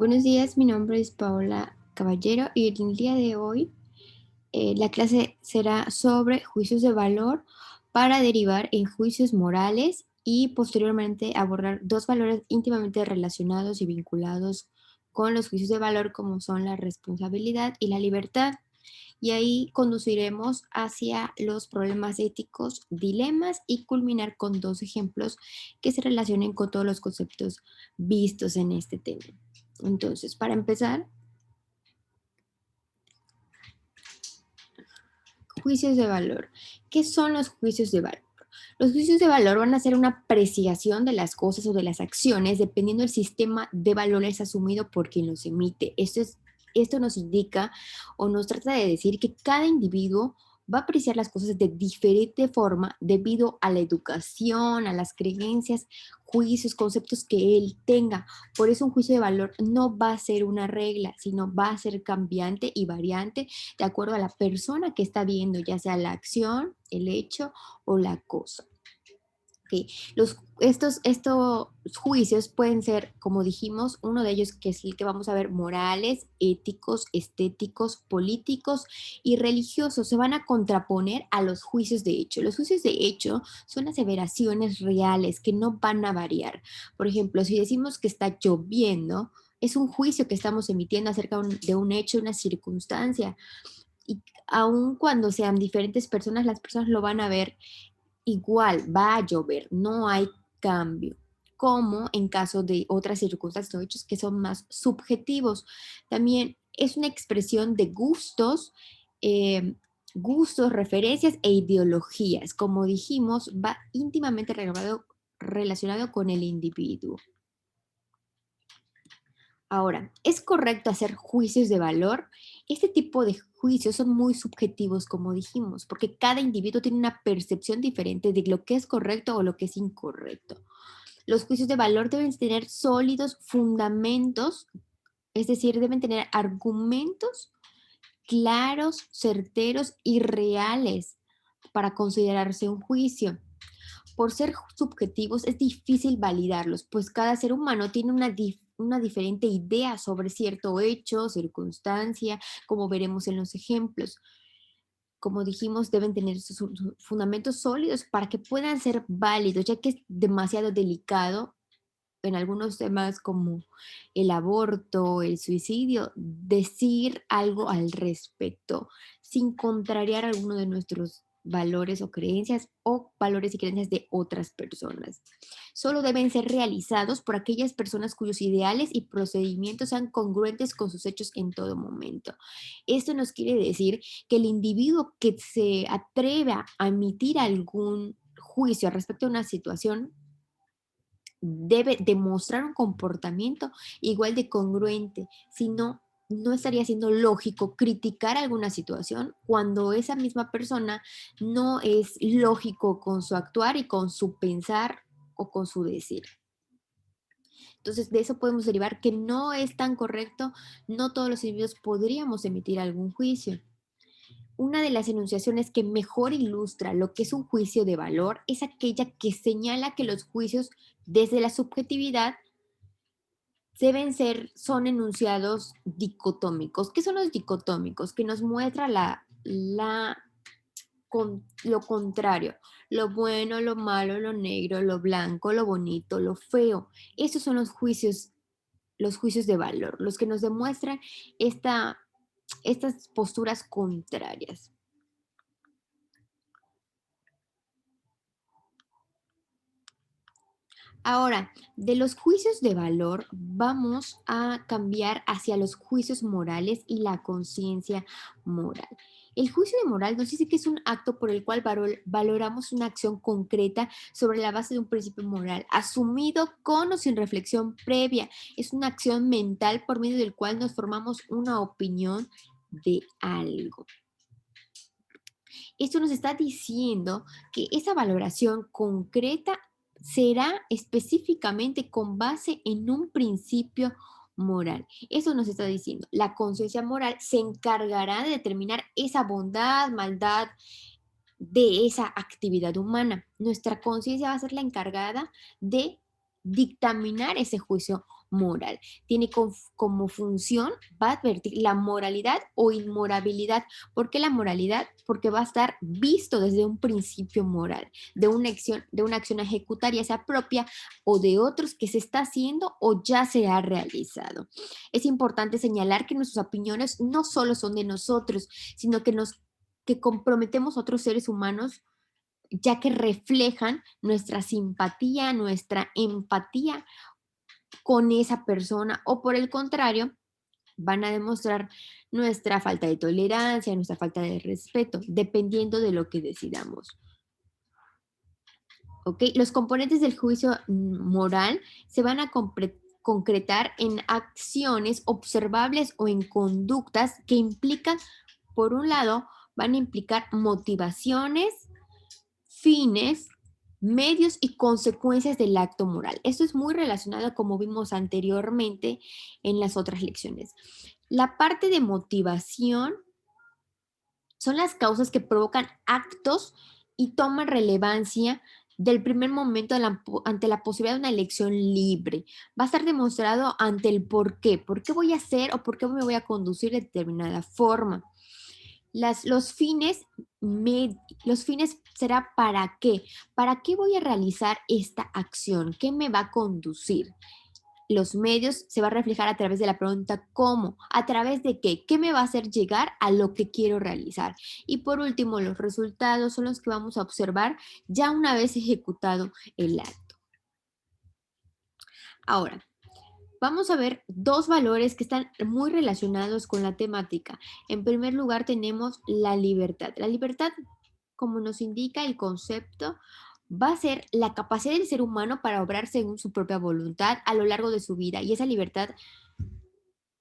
Buenos días, mi nombre es Paola Caballero y el día de hoy la clase será sobre juicios de valor para derivar en juicios morales y posteriormente abordar dos valores íntimamente relacionados y vinculados con los juicios de valor como son la responsabilidad y la libertad. Y ahí conduciremos hacia los problemas éticos, dilemas y culminar con dos ejemplos que se relacionen con todos los conceptos vistos en este tema. Entonces, para empezar, juicios de valor. ¿Qué son los juicios de valor? Los juicios de valor van a ser una apreciación de las cosas o de las acciones dependiendo del sistema de valores asumido por quien los emite. Esto nos indica o nos trata de decir que cada individuo va a apreciar las cosas de diferente forma debido a la educación, a las creencias, juicios, conceptos que él tenga. Por eso un juicio de valor no va a ser una regla, sino va a ser cambiante y variante de acuerdo a la persona que está viendo, ya sea la acción, el hecho o la cosa. Okay. Estos juicios pueden ser, como dijimos, uno de ellos que es el que vamos a ver, morales, éticos, estéticos, políticos y religiosos. Se van a contraponer a los juicios de hecho. Los juicios de hecho son aseveraciones reales que no van a variar. Por ejemplo, si decimos que está lloviendo, es un juicio que estamos emitiendo acerca de un hecho, una circunstancia. Y aun cuando sean diferentes personas, las personas lo van a ver igual, va a llover, no hay cambio, como en caso de otras circunstancias o hechos que son más subjetivos. También es una expresión de gustos, eh, gustos, referencias e ideologías. Como dijimos, va íntimamente relacionado con el individuo. Ahora, ¿es correcto hacer juicios de valor? Este tipo de juicios son muy subjetivos, como dijimos, porque cada individuo tiene una percepción diferente de lo que es correcto o lo que es incorrecto. Los juicios de valor deben tener sólidos fundamentos, es decir, deben tener argumentos claros, certeros y reales para considerarse un juicio. Por ser subjetivos es difícil validarlos, pues cada ser humano tiene una diferente idea sobre cierto hecho, circunstancia, como veremos en los ejemplos. Como dijimos, deben tener sus fundamentos sólidos para que puedan ser válidos, ya que es demasiado delicado en algunos temas como el aborto, el suicidio, decir algo al respecto sin contrariar alguno de nuestros valores o creencias o valores y creencias de otras personas. Solo deben ser realizados por aquellas personas cuyos ideales y procedimientos sean congruentes con sus hechos en todo momento. Esto nos quiere decir que el individuo que se atreva a emitir algún juicio respecto a una situación debe demostrar un comportamiento igual de congruente, si no, no estaría siendo lógico criticar alguna situación cuando esa misma persona no es lógico con su actuar y con su pensar o con su decir. Entonces, de eso podemos derivar que no es tan correcto, no todos los individuos podríamos emitir algún juicio. Una de las enunciaciones que mejor ilustra lo que es un juicio de valor es aquella que señala que los juicios desde la subjetividad son enunciados dicotómicos. ¿Qué son los dicotómicos? Que nos muestra lo contrario, lo bueno, lo malo, lo negro, lo blanco, lo bonito, lo feo. Esos son los juicios de valor, los que nos demuestran estas posturas contrarias. Ahora, de los juicios de valor vamos a cambiar hacia los juicios morales y la conciencia moral. El juicio de moral nos dice que es un acto por el cual valoramos una acción concreta sobre la base de un principio moral, asumido con o sin reflexión previa. Es una acción mental por medio del cual nos formamos una opinión de algo. Esto nos está diciendo que esa valoración concreta será específicamente con base en un principio moral. Eso nos está diciendo. La conciencia moral se encargará de determinar esa bondad, maldad de esa actividad humana. Nuestra conciencia va a ser la encargada de dictaminar ese juicio moral. Tiene como función, va a advertir la moralidad o inmorabilidad. ¿Por qué la moralidad? Porque va a estar visto desde un principio moral, de una acción a ejecutar, ya sea propia o de otros que se está haciendo o ya se ha realizado. Es importante señalar que nuestras opiniones no solo son de nosotros, sino que comprometemos a otros seres humanos ya que reflejan nuestra simpatía, nuestra empatía con esa persona o por el contrario, van a demostrar nuestra falta de tolerancia, nuestra falta de respeto, dependiendo de lo que decidamos. ¿Ok? Los componentes del juicio moral se van a concretar en acciones observables o en conductas que implican, por un lado, van a implicar motivaciones, fines, medios y consecuencias del acto moral. Esto es muy relacionado como vimos anteriormente en las otras lecciones. La parte de motivación son las causas que provocan actos y toman relevancia del primer momento ante la posibilidad de una elección libre. Va a estar demostrado ante el por qué. ¿Por qué voy a hacer o por qué me voy a conducir de determinada forma? Los fines, los fines será para qué voy a realizar esta acción, qué me va a conducir. Los medios se va a reflejar a través de la pregunta ¿cómo? ¿A través de qué me va a hacer llegar a lo que quiero realizar? Y por último, los resultados son los que vamos a observar ya una vez ejecutado el acto. Ahora, vamos a ver dos valores que están muy relacionados con la temática. En primer lugar tenemos la libertad. La libertad, como nos indica el concepto, va a ser la capacidad del ser humano para obrar según su propia voluntad a lo largo de su vida. Y esa libertad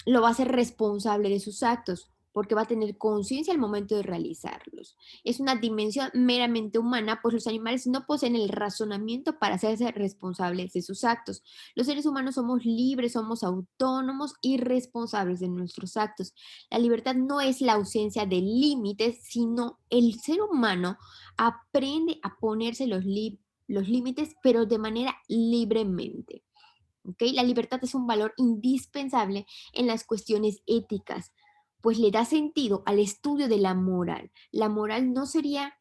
lo va a hacer responsable de sus actos, porque va a tener conciencia al momento de realizarlos. Es una dimensión meramente humana, pues los animales no poseen el razonamiento para hacerse responsables de sus actos. Los seres humanos somos libres, somos autónomos y responsables de nuestros actos. La libertad no es la ausencia de límites, sino el ser humano aprende a ponerse los límites, pero de manera libremente. ¿Ok? La libertad es un valor indispensable en las cuestiones éticas, pues le da sentido al estudio de la moral. La moral no sería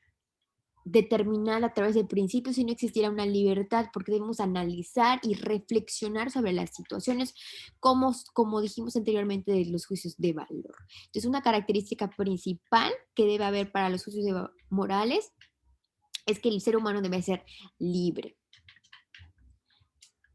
determinada a través de principios si no existiera una libertad, porque debemos analizar y reflexionar sobre las situaciones, como dijimos anteriormente, de los juicios de valor. Entonces, una característica principal que debe haber para los juicios morales es que el ser humano debe ser libre.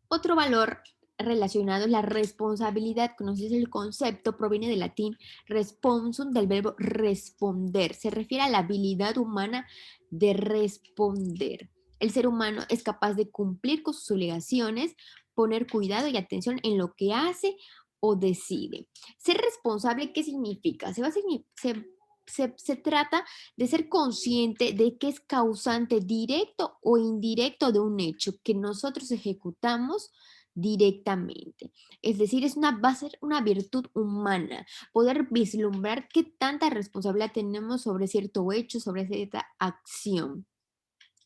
Otro valor relacionado es la responsabilidad. Conoces el concepto, proviene del latín responsum, del verbo responder. Se refiere a la habilidad humana de responder. El ser humano es capaz de cumplir con sus obligaciones, poner cuidado y atención en lo que hace o decide. Ser responsable, ¿qué significa? Se trata de ser consciente de que es causante directo o indirecto de un hecho que nosotros ejecutamos directamente. Es decir, va a ser una virtud humana, poder vislumbrar qué tanta responsabilidad tenemos sobre cierto hecho, sobre cierta acción.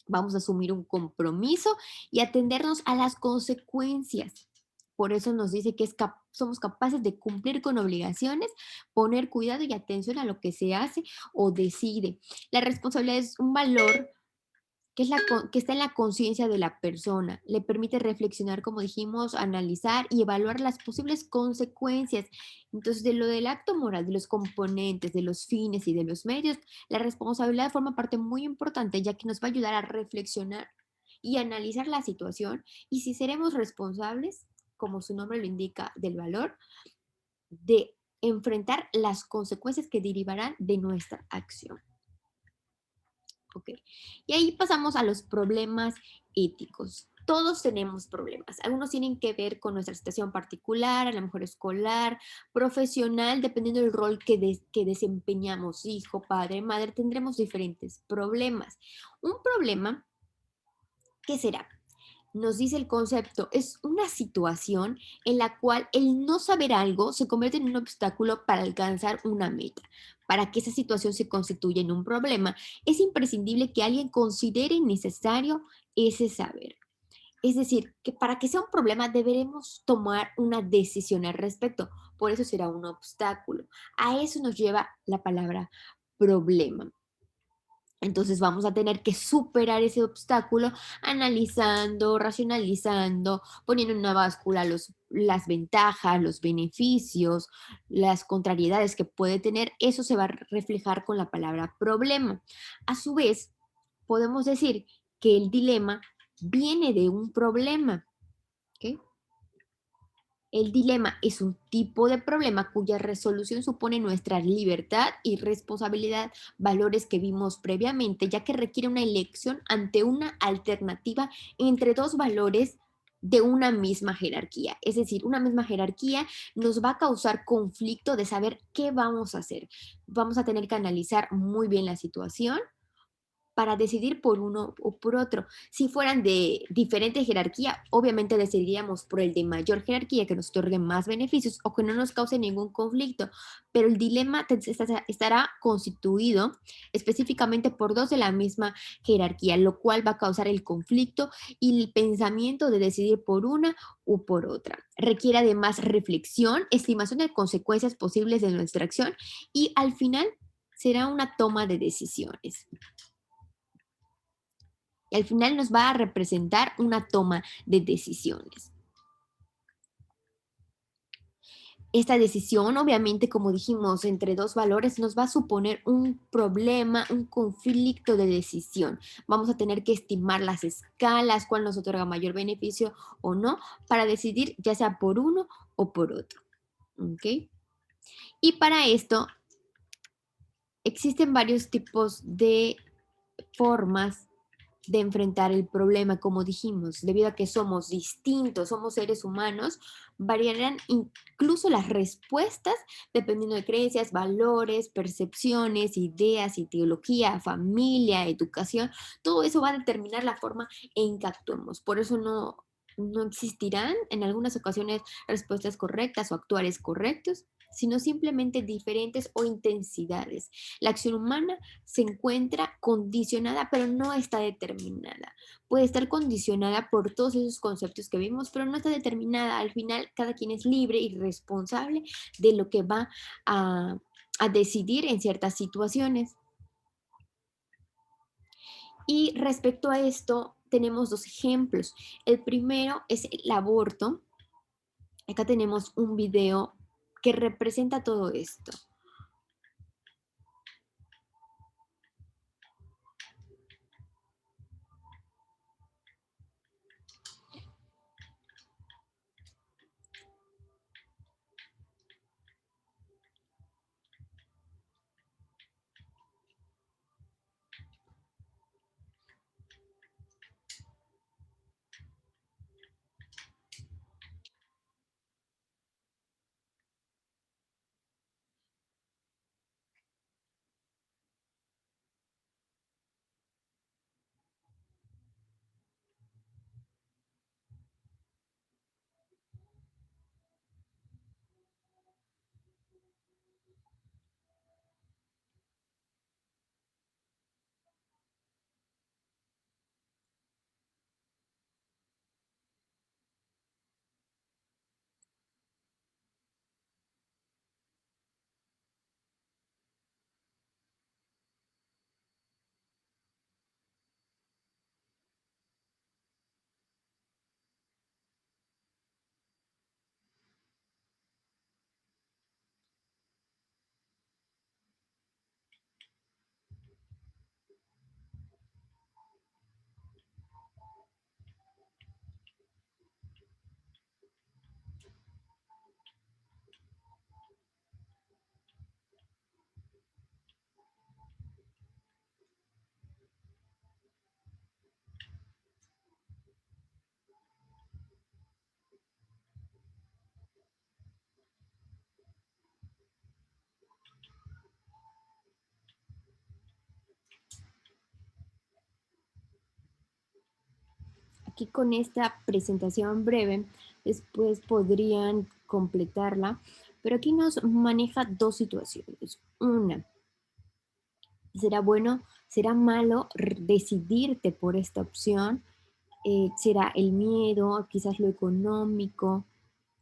Vamos a asumir un compromiso y atendernos a las consecuencias. Por eso nos dice que somos capaces de cumplir con obligaciones, poner cuidado y atención a lo que se hace o decide. La responsabilidad es un valor que está en la conciencia de la persona. Le permite reflexionar, como dijimos, analizar y evaluar las posibles consecuencias. Entonces, de lo del acto moral, de los componentes, de los fines y de los medios, la responsabilidad forma parte muy importante, ya que nos va a ayudar a reflexionar y analizar la situación y si seremos responsables, como su nombre lo indica, del valor, de enfrentar las consecuencias que derivarán de nuestra acción. Ok. Y ahí pasamos a los problemas éticos. Todos tenemos problemas. Algunos tienen que ver con nuestra situación particular, a lo mejor escolar, profesional, dependiendo del rol que desempeñamos, hijo, padre, madre, tendremos diferentes problemas. Un problema, ¿qué será? Nos dice el concepto, es una situación en la cual el no saber algo se convierte en un obstáculo para alcanzar una meta. Para que esa situación se constituya en un problema, es imprescindible que alguien considere necesario ese saber. Es decir, que para que sea un problema deberemos tomar una decisión al respecto. Por eso será un obstáculo. A eso nos lleva la palabra problema. Entonces vamos a tener que superar ese obstáculo analizando, racionalizando, poniendo en una báscula las ventajas, los beneficios, las contrariedades que puede tener. Eso se va a reflejar con la palabra problema. A su vez, podemos decir que el dilema viene de un problema. ¿Ok? El dilema es un tipo de problema cuya resolución supone nuestra libertad y responsabilidad, valores que vimos previamente, ya que requiere una elección ante una alternativa entre dos valores de una misma jerarquía. Es decir, una misma jerarquía nos va a causar conflicto de saber qué vamos a hacer. Vamos a tener que analizar muy bien la situación para decidir por uno o por otro. Si fueran de diferente jerarquía, obviamente decidiríamos por el de mayor jerarquía que nos otorgue más beneficios o que no nos cause ningún conflicto, pero el dilema estará constituido específicamente por dos de la misma jerarquía, lo cual va a causar el conflicto y el pensamiento de decidir por una u por otra. Requiere además reflexión, estimación de consecuencias posibles de nuestra acción y al final será una toma de decisiones. Y al final nos va a representar una toma de decisiones. Esta decisión, obviamente, como dijimos, entre dos valores nos va a suponer un problema, un conflicto de decisión. Vamos a tener que estimar las escalas, cuál nos otorga mayor beneficio o no, para decidir ya sea por uno o por otro. ¿Ok? Y para esto existen varios tipos de formas de enfrentar el problema, como dijimos, debido a que somos distintos, somos seres humanos, variarán incluso las respuestas dependiendo de creencias, valores, percepciones, ideas, ideología, familia, educación. Todo eso va a determinar la forma en que actuemos. Por eso no existirán en algunas ocasiones respuestas correctas o actuales correctos, sino simplemente diferentes o intensidades. La acción humana se encuentra condicionada, pero no está determinada. Puede estar condicionada por todos esos conceptos que vimos, pero no está determinada. Al final, cada quien es libre y responsable de lo que va a, a decidir en ciertas situaciones. Y respecto a esto, tenemos dos ejemplos. El primero es el aborto. Acá tenemos un video que representa todo esto. Aquí con esta presentación breve, después podrían completarla, pero aquí nos maneja dos situaciones. Una, ¿será bueno, será malo decidirte por esta opción? será el miedo, quizás lo económico,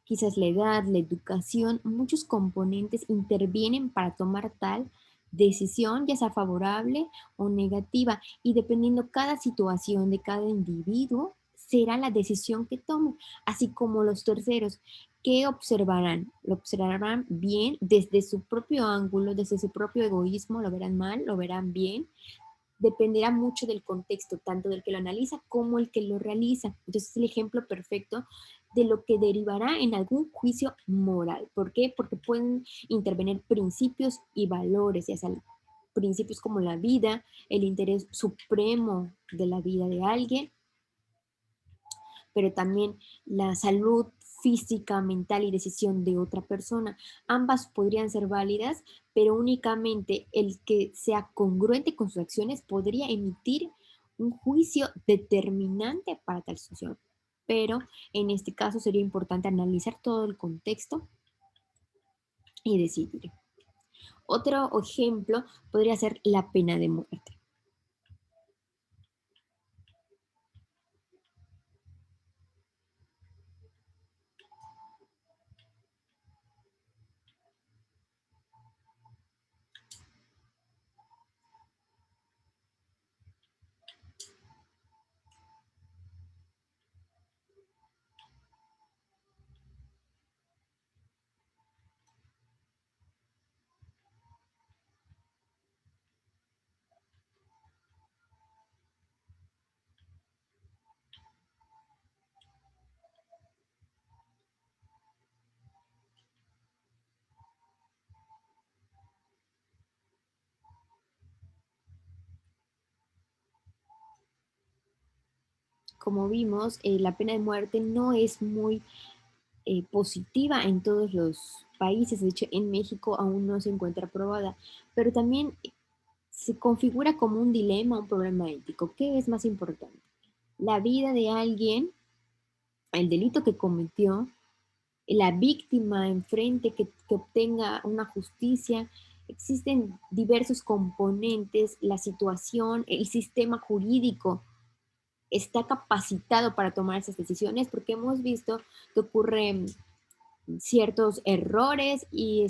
quizás la edad, la educación, muchos componentes intervienen para tomar tal decisión, ya sea favorable o negativa, y dependiendo cada situación de cada individuo, será la decisión que tome, así como los terceros. ¿Qué observarán? Lo observarán bien desde su propio ángulo, desde su propio egoísmo, lo verán mal, lo verán bien, dependerá mucho del contexto, tanto del que lo analiza como el que lo realiza. Entonces es el ejemplo perfecto de lo que derivará en algún juicio moral. ¿Por qué? Porque pueden intervenir principios y valores, ya sean principios como la vida, el interés supremo de la vida de alguien, pero también la salud física, mental y decisión de otra persona. Ambas podrían ser válidas, pero únicamente el que sea congruente con sus acciones podría emitir un juicio determinante para tal situación. Pero en este caso sería importante analizar todo el contexto y decidir. Otro ejemplo podría ser la pena de muerte. Como vimos, la pena de muerte no es muy positiva en todos los países. De hecho, en México aún no se encuentra aprobada, pero también se configura como un dilema, un problema ético. ¿Qué es más importante? La vida de alguien, el delito que cometió, la víctima enfrente que obtenga una justicia. Existen diversos componentes, la situación, el sistema jurídico está capacitado para tomar esas decisiones porque hemos visto que ocurren ciertos errores y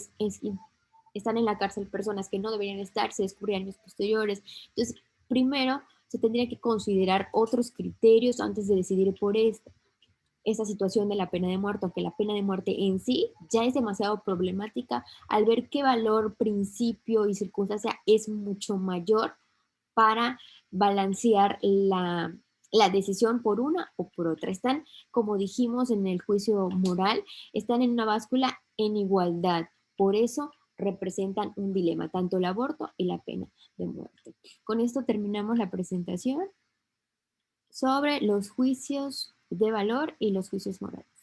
están en la cárcel personas que no deberían estar, se descubren años posteriores. Entonces, primero se tendría que considerar otros criterios antes de decidir por esta situación de la pena de muerte, aunque la pena de muerte en sí ya es demasiado problemática, al ver qué valor, principio y circunstancia es mucho mayor para balancear la decisión por una o por otra. Están, como dijimos en el juicio moral, están en una báscula en igualdad. Por eso representan un dilema, tanto el aborto y la pena de muerte. Con esto terminamos la presentación sobre los juicios de valor y los juicios morales.